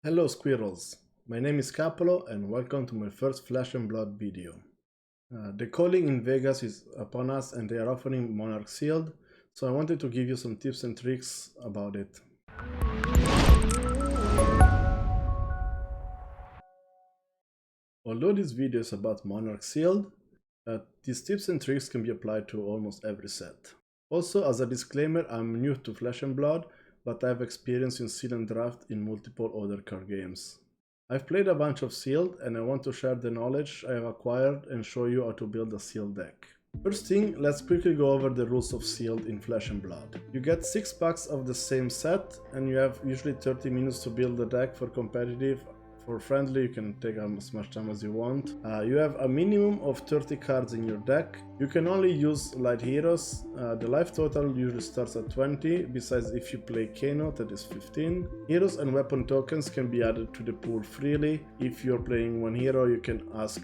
Hello squirrels, my name is Capolo and welcome to my first Flesh and Blood video. The calling in Vegas is upon us and they are offering Monarch sealed, so I wanted to give you some tips and tricks about it. Although this video is about Monarch sealed, these tips and tricks can be applied to almost every set. Also, as a disclaimer, I'm new to Flesh and Blood, but I have experience in seal and draft in multiple other card games. I've played a bunch of sealed and I want to share the knowledge I have acquired and show you how to build a sealed deck. First thing, let's quickly go over the rules of sealed in Flesh and Blood. You get 6 packs of the same set and you have usually 30 minutes to build the deck. For competitive. For friendly, you can take as much time as you want. You have a minimum of 30 cards in your deck. You can only use light heroes. The life total usually starts at 20, besides if you play Kano, that is 15. Heroes and weapon tokens can be added to the pool freely. If you're playing one hero, you can ask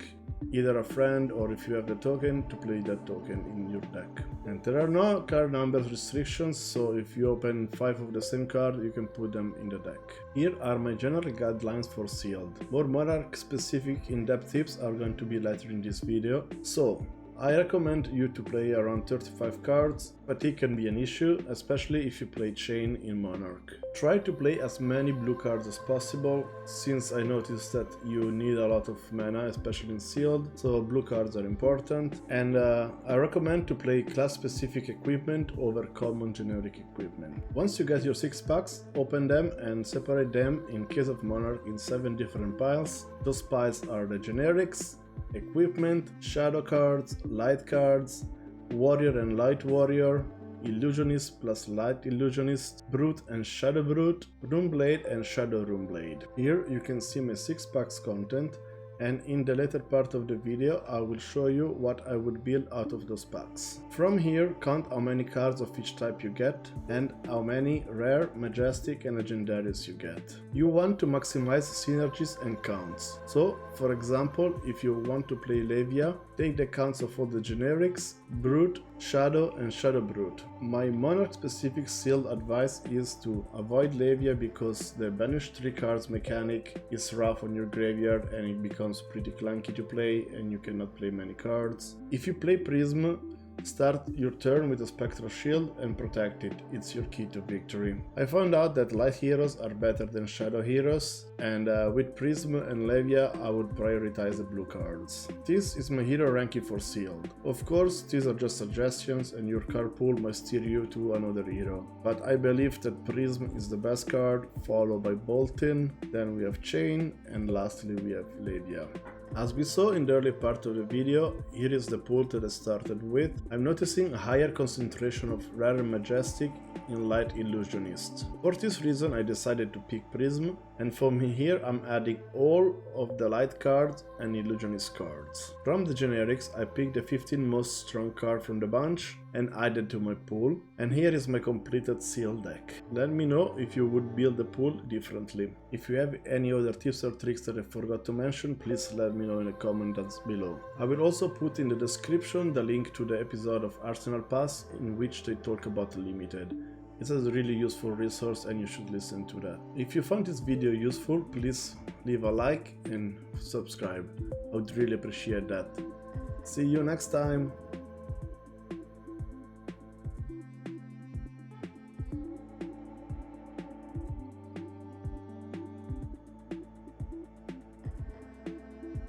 either a friend or if you have the token to play that token in your deck. And there are no card number restrictions, so if you open 5 of the same card, you can put them in the deck. Here are my general guidelines for sealed. More Monarch specific in-depth tips are going to be later in this video. So I recommend you to play around 35 cards. Fatigue can be an issue, especially if you play Chain in Monarch. Try to play as many blue cards as possible, since I noticed that you need a lot of mana, especially in sealed, so blue cards are important. And I recommend to play class-specific equipment over common generic equipment. Once you get your 6 packs, open them and separate them, in case of Monarch, in 7 different piles. Those piles are the generics, equipment, shadow cards, light cards, warrior and light warrior, illusionist plus light illusionist, brute and shadow brute, runeblade and shadow runeblade. Here you can see my 6 packs content, and in the later part of the video I will show you what I would build out of those packs. From here, count how many cards of each type you get and how many rare, majestic and legendaries you get. You want to maximize synergies and counts. So, for example, if you want to play Levia, take the counts of all the generics, brute, shadow and shadow brute. My Monarch specific sealed advice is to avoid Levia because the banish 3 cards mechanic is rough on your graveyard and it becomes pretty clunky to play and you cannot play many cards. If you play Prism, start your turn with a Spectral Shield and protect it, it's your key to victory. I found out that light heroes are better than shadow heroes, and with Prism and Levia I would prioritize the blue cards. This is my hero ranking for sealed. Of course, these are just suggestions and your card pool might steer you to another hero, but I believe that Prism is the best card, followed by Boltin, then we have Chain, and lastly we have Levia. As we saw in the early part of the video, here is the pool that I started with. I'm noticing a higher concentration of rare and majestic in light illusionist. For this reason I decided to pick Prism, and from here I'm adding all of the light cards and illusionist cards. From the generics I picked the 15 most strong card from the bunch and added to my pool, and here is my completed sealed deck. Let me know if you would build the pool differently. If you have any other tips or tricks that I forgot to mention, please let me know in the comments below. I will also put in the description the link to the episode of Arsenal Pass in which they talk about Limited. It's a really useful resource and you should listen to that. If you found this video useful, please leave a like and subscribe. I would really appreciate that. See you next time!